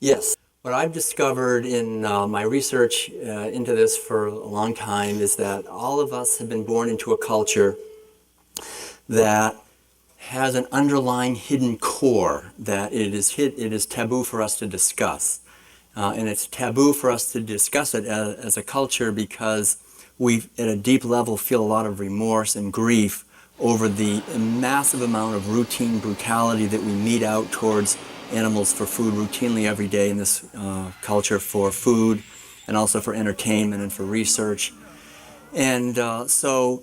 Yes. What I've discovered in my research into this for a long time is that all of us have been born into a culture that has an underlying hidden core that it is taboo for us to discuss. And it's taboo for us to discuss it as a culture because we, at a deep level, feel a lot of remorse and grief over the massive amount of routine brutality that we mete out towards animals for food routinely every day in this culture, for food and also for entertainment and for research. And so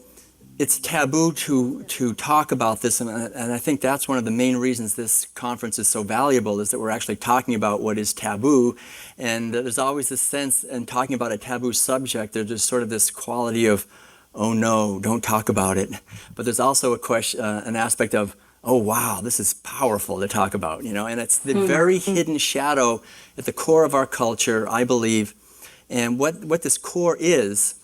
it's taboo to talk about this, and I think that's one of the main reasons this conference is so valuable, is that we're actually talking about what is taboo. And there's always this sense in talking about a taboo subject, there's sort of this quality of, oh no, don't talk about it. But there's also a question, an aspect of, oh wow, this is powerful to talk about, you know, and it's the very hidden shadow at the core of our culture, I believe. And what this core is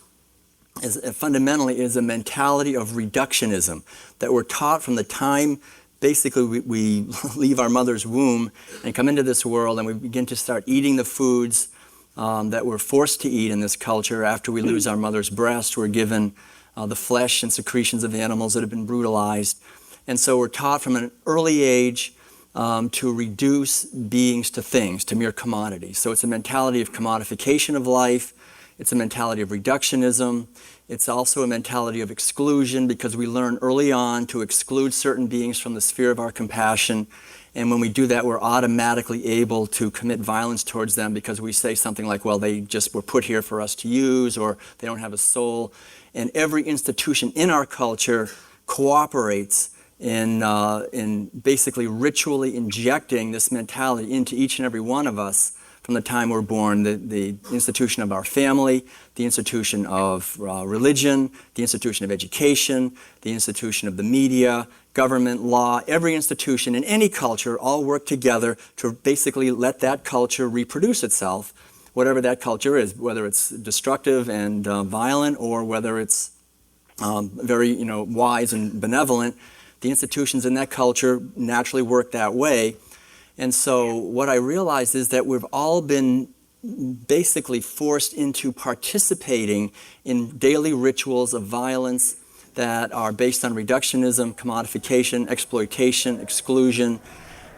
fundamentally is a mentality of reductionism that we're taught from the time basically we leave our mother's womb and come into this world, and we begin to start eating the foods that we're forced to eat in this culture. After we lose our mother's breast, we're given the flesh and secretions of animals that have been brutalized. And so we're taught from an early age to reduce beings to things, to mere commodities. So it's a mentality of commodification of life. It's a mentality of reductionism. It's also a mentality of exclusion, because we learn early on to exclude certain beings from the sphere of our compassion. And when we do that, we're automatically able to commit violence towards them because we say something like, well, they just were put here for us to use, or they don't have a soul. And every institution in our culture cooperates in basically ritually injecting this mentality into each and every one of us from the time we're born. The institution of our family, the institution of religion, the institution of education, the institution of the media, government, law, every institution in any culture all work together to basically let that culture reproduce itself, whatever that culture is, whether it's destructive and violent, or whether it's very, wise and benevolent. The institutions in that culture naturally work that way. And so what I realized is that we've all been basically forced into participating in daily rituals of violence that are based on reductionism, commodification, exploitation, exclusion,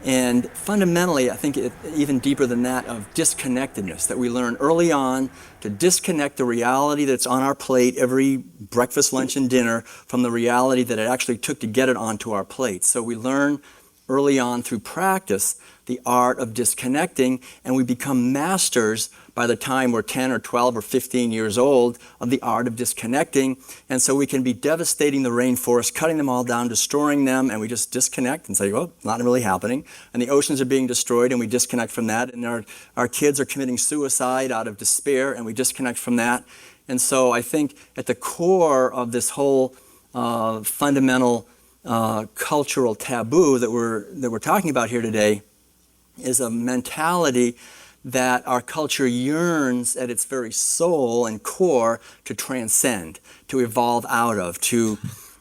and fundamentally, I think even deeper than that, of disconnectedness, that we learn early on to disconnect the reality that's on our plate every breakfast, lunch, and dinner from the reality that it actually took to get it onto our plate. So we learn early on through practice the art of disconnecting, and we become masters by the time we're 10 or 12 or 15 years old of the art of disconnecting. And so we can be devastating the rainforest, cutting them all down, destroying them, and we just disconnect and say, well, not really happening. And the oceans are being destroyed, and we disconnect from that. And our kids are committing suicide out of despair, and we disconnect from that. And so I think at the core of this whole fundamental cultural taboo that we're talking about here today is a mentality that our culture yearns at its very soul and core to transcend, to evolve out of,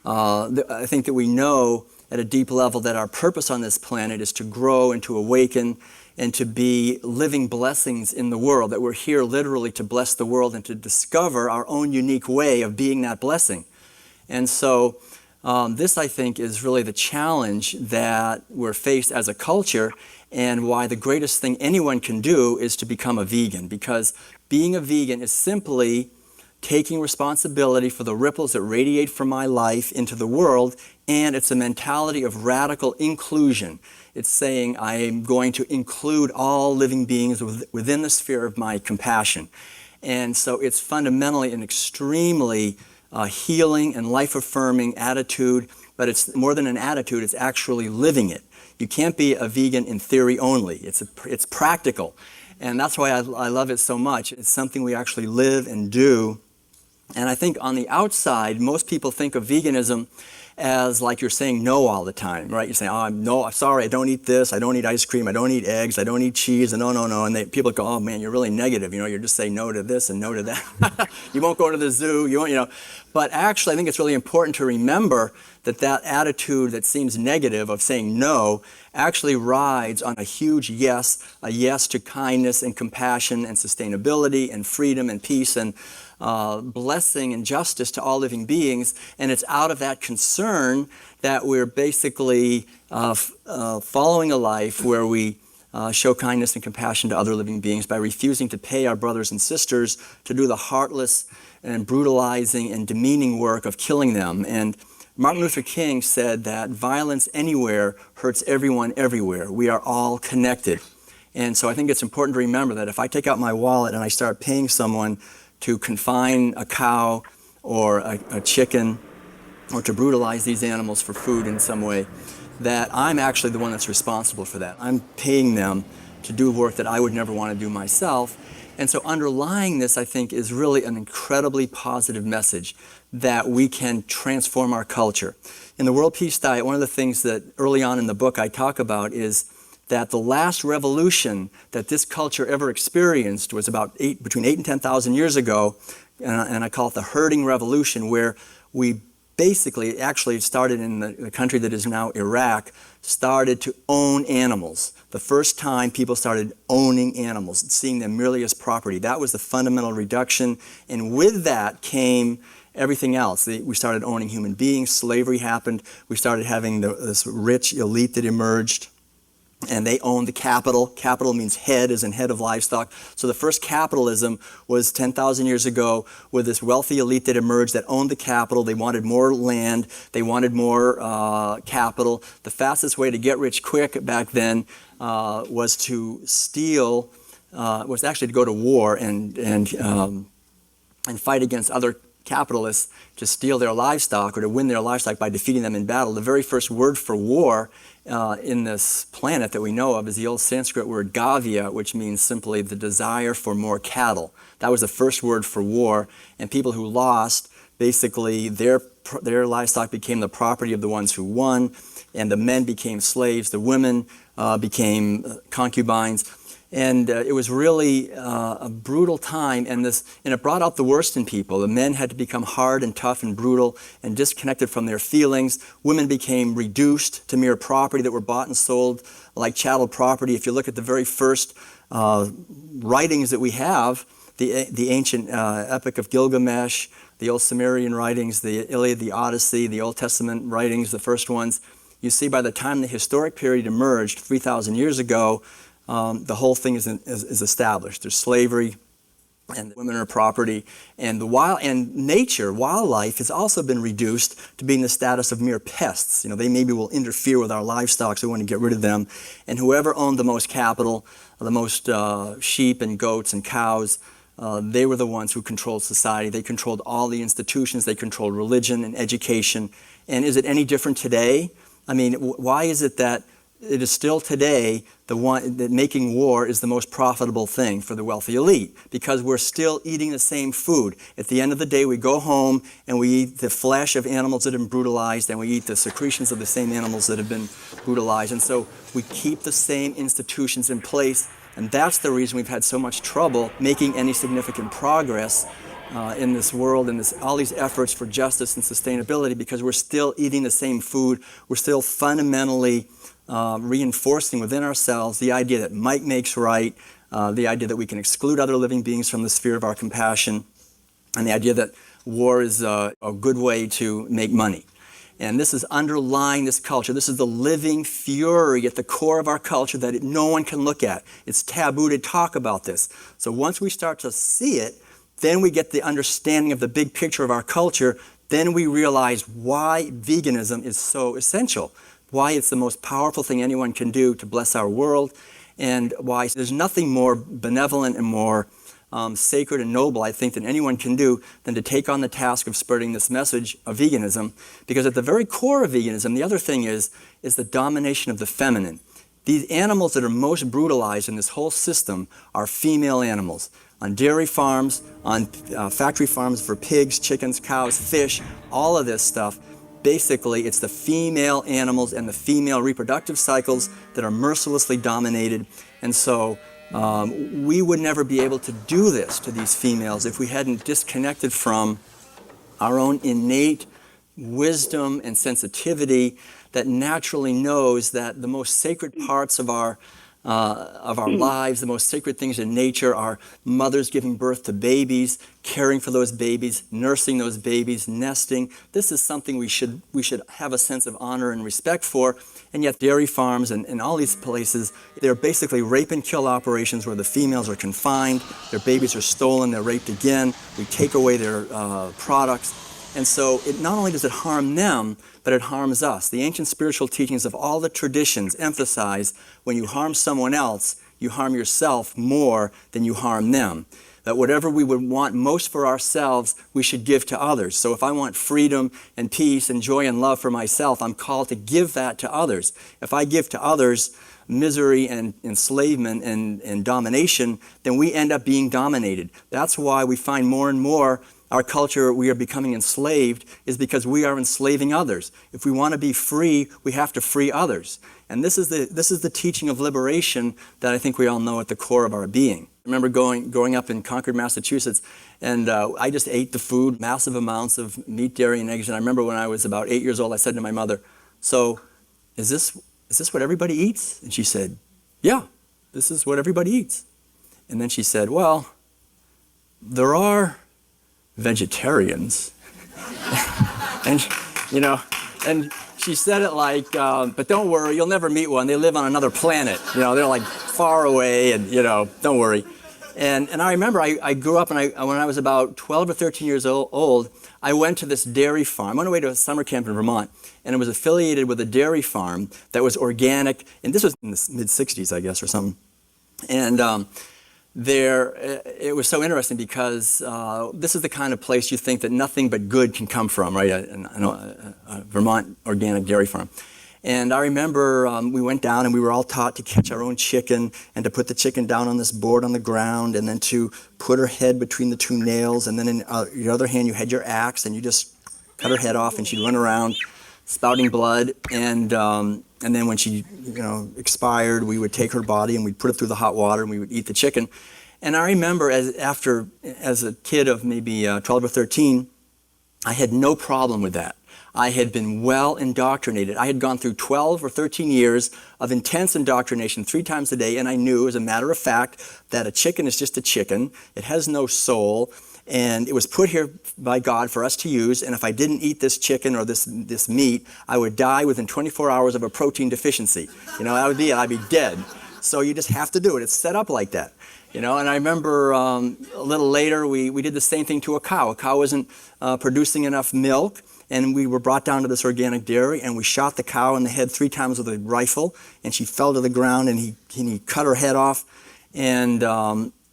I think that we know at a deep level that our purpose on this planet is to grow and to awaken and to be living blessings in the world, that we're here literally to bless the world and to discover our own unique way of being that blessing. And so this, I think, is really the challenge that we're faced as a culture, and why the greatest thing anyone can do is to become a vegan, because being a vegan is simply taking responsibility for the ripples that radiate from my life into the world, and it's a mentality of radical inclusion. It's saying I am going to include all living beings within the sphere of my compassion. And so it's fundamentally an extremely healing and life-affirming attitude, but it's more than an attitude, it's actually living it. You can't be a vegan in theory only. It's practical. And that's why I love it so much. It's something we actually live and do. And I think on the outside, most people think of veganism as like you're saying no all the time, right? You're saying, I'm sorry, I don't eat this, I don't eat ice cream, I don't eat eggs, I don't eat cheese, and no. And people go, oh man, you're really negative, you're just saying no to this and no to that. You won't go to the zoo, you won't. But actually, I think it's really important to remember that attitude that seems negative of saying no actually rides on a huge yes, a yes to kindness and compassion and sustainability and freedom and peace and blessing and justice to all living beings. And it's out of that concern that we're basically following a life where we show kindness and compassion to other living beings by refusing to pay our brothers and sisters to do the heartless and brutalizing and demeaning work of killing them. And Martin Luther King said that violence anywhere hurts everyone everywhere. We are all connected. And so I think it's important to remember that if I take out my wallet and I start paying someone to confine a cow or a chicken or to brutalize these animals for food in some way, that I'm actually the one that's responsible for that. I'm paying them to do work that I would never want to do myself. And so underlying this, I think, is really an incredibly positive message that we can transform our culture. In the World Peace Diet, one of the things that early on in the book I talk about is that the last revolution that this culture ever experienced was about between 8 and 10,000 years ago, and I call it the herding revolution, where we basically, actually it started in the country that is now Iraq, started to own animals. The first time people started owning animals, seeing them merely as property. That was the fundamental reduction, and with that came everything else. We started owning human beings, slavery happened, we started having this rich elite that emerged, and they owned the capital. Capital means head, as in head of livestock. So the first capitalism was 10,000 years ago with this wealthy elite that emerged that owned the capital. They wanted more land. They wanted more capital. The fastest way to get rich quick back then was to steal, was actually to go to war and fight against other capitalists to steal their livestock or to win their livestock by defeating them in battle. The very first word for war in this planet that we know of is the old Sanskrit word gavya, which means simply the desire for more cattle. That was the first word for war, and people who lost, basically their livestock became the property of the ones who won, and the men became slaves, the women became concubines. And it was really a brutal time, and it brought out the worst in people. The men had to become hard and tough and brutal and disconnected from their feelings. Women became reduced to mere property that were bought and sold like chattel property. If you look at the very first writings that we have, the ancient Epic of Gilgamesh, the old Sumerian writings, the Iliad, the Odyssey, the Old Testament writings, the first ones, you see by the time the historic period emerged 3,000 years ago, the whole thing is established. There's slavery, and women are property, and nature, wildlife, has also been reduced to being the status of mere pests. They maybe will interfere with our livestock, so we want to get rid of them. And whoever owned the most capital, the most sheep and goats and cows, they were the ones who controlled society. They controlled all the institutions. They controlled religion and education. And is it any different today? I mean, why is it that it is still today that making war is the most profitable thing for the wealthy elite? Because we're still eating the same food. At the end of the day, we go home and we eat the flesh of animals that have been brutalized, and we eat the secretions of the same animals that have been brutalized. And so we keep the same institutions in place, and that's the reason we've had so much trouble making any significant progress in this world, and all these efforts for justice and sustainability, because we're still eating the same food. We're still fundamentally reinforcing within ourselves the idea that might makes right, the idea that we can exclude other living beings from the sphere of our compassion, and the idea that war is a good way to make money. And this is underlying this culture. This is the living fury at the core of our culture that no one can look at. It's taboo to talk about this. So once we start to see it, then we get the understanding of the big picture of our culture. Then we realize why veganism is so essential, why it's the most powerful thing anyone can do to bless our world, and why there's nothing more benevolent and more sacred and noble, I think, than anyone can do than to take on the task of spreading this message of veganism. Because at the very core of veganism, the other thing is the domination of the feminine. These animals that are most brutalized in this whole system are female animals. On dairy farms, on factory farms for pigs, chickens, cows, fish, all of this stuff. Basically, it's the female animals and the female reproductive cycles that are mercilessly dominated. And so we would never be able to do this to these females if we hadn't disconnected from our own innate wisdom and sensitivity that naturally knows that the most sacred parts of our lives, the most sacred things in nature are mothers giving birth to babies, caring for those babies, nursing those babies, nesting. This is something we should have a sense of honor and respect for. And yet dairy farms and all these places, they're basically rape and kill operations where the females are confined, their babies are stolen, they're raped again, we take away their products. And so it not only does it harm them, but it harms us. The ancient spiritual teachings of all the traditions emphasize when you harm someone else, you harm yourself more than you harm them. That whatever we would want most for ourselves, we should give to others. So if I want freedom and peace and joy and love for myself, I'm called to give that to others. If I give to others misery and enslavement and domination, then we end up being dominated. That's why we find more and more our culture, we are becoming enslaved, is because we are enslaving others. If we want to be free, we have to free others. And this is the teaching of liberation that I think we all know at the core of our being. I remember growing up in Concord, Massachusetts, and I just ate the food, massive amounts of meat, dairy, and eggs. And I remember when I was about 8 years old, I said to my mother, "So, is this what everybody eats?" And she said, "Yeah, this is what everybody eats." And then she said, "Well, there are vegetarians." and and she said it like, "But don't worry, you'll never meet one. They live on another planet. They're like far away, and don't worry." And I remember I grew up, and when I was about 12 or 13 years old, I went to this dairy farm. I went away to a summer camp in Vermont, and it was affiliated with a dairy farm that was organic, and this was in the mid-'60s, I guess, or something. And it was so interesting because this is the kind of place you think that nothing but good can come from, right? A Vermont organic dairy farm. And I remember we went down and we were all taught to catch our own chicken and to put the chicken down on this board on the ground and then to put her head between the two nails, and then in your other hand you had your axe and you just cut her head off and she'd run around spouting blood, and then when she expired, we would take her body and we'd put it through the hot water and we would eat the chicken. And I remember as a kid of maybe 12 or 13, I had no problem with that. I had been well indoctrinated. I had gone through 12 or 13 years of intense indoctrination 3 times a day, and I knew, as a matter of fact, that a chicken is just a chicken. It has no soul, and it was put here by God for us to use, and if I didn't eat this chicken or this meat, I would die within 24 hours of a protein deficiency. That would be it. I'd be dead. So you just have to do it. It's set up like that. And I remember a little later, we did the same thing to a cow. A cow wasn't producing enough milk, and we were brought down to this organic dairy, and we shot the cow in the head 3 times with a rifle, and she fell to the ground, and he cut her head off, and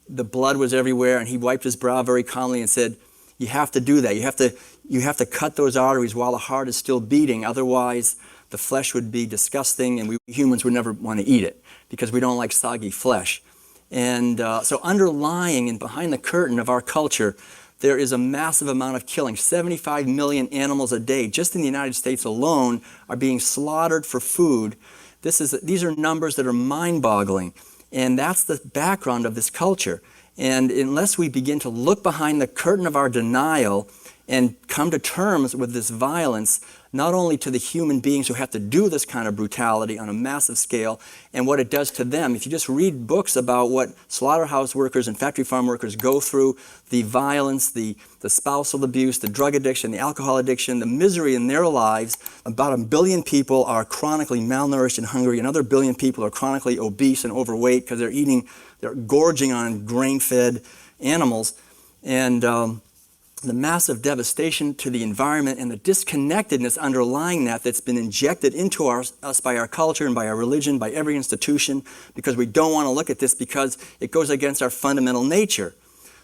the blood was everywhere, and he wiped his brow very calmly and said, "You have to do that. You have to cut those arteries while the heart is still beating, otherwise the flesh would be disgusting, and we humans would never want to eat it because we don't like soggy flesh." And so underlying and behind the curtain of our culture, there is a massive amount of killing. 75 million animals a day, just in the United States alone, are being slaughtered for food. These are numbers that are mind-boggling, and that's the background of this culture. And unless we begin to look behind the curtain of our denial and come to terms with this violence, not only to the human beings who have to do this kind of brutality on a massive scale and what it does to them. If you just read books about what slaughterhouse workers and factory farm workers go through, the violence, the spousal abuse, the drug addiction, the alcohol addiction, the misery in their lives, about 1 billion people are chronically malnourished and hungry. Another 1 billion people are chronically obese and overweight because they're gorging on grain-fed animals. And the massive devastation to the environment and the disconnectedness underlying that's been injected into us by our culture and by our religion, by every institution, because we don't want to look at this because it goes against our fundamental nature.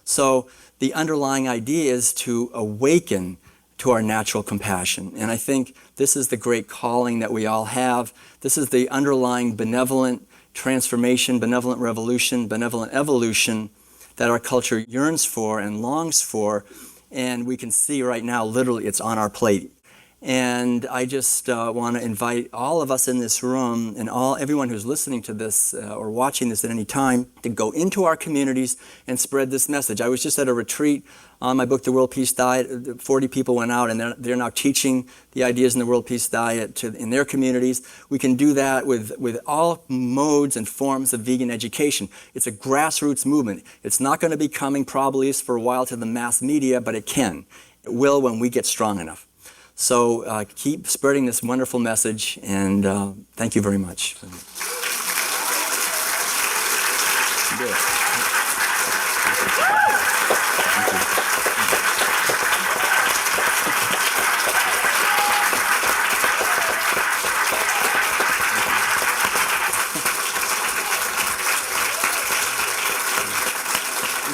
So the underlying idea is to awaken to our natural compassion. And I think this is the great calling that we all have. This is the underlying benevolent transformation, benevolent revolution, benevolent evolution that our culture yearns for and longs for. And we can see right now, literally, it's on our plate. And I just want to invite all of us in this room and everyone who's listening to this or watching this at any time to go into our communities and spread this message. I was just at a retreat on my book, The World Peace Diet. 40 people went out and they're now teaching the ideas in the World Peace Diet in their communities. We can do that with all modes and forms of vegan education. It's a grassroots movement. It's not going to be coming probably for a while to the mass media, but it can. It will when we get strong enough. So keep spreading this wonderful message, and thank you very much. Thank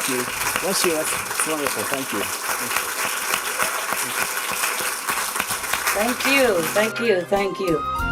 you. Bless you. That's wonderful. Thank you. Thank you.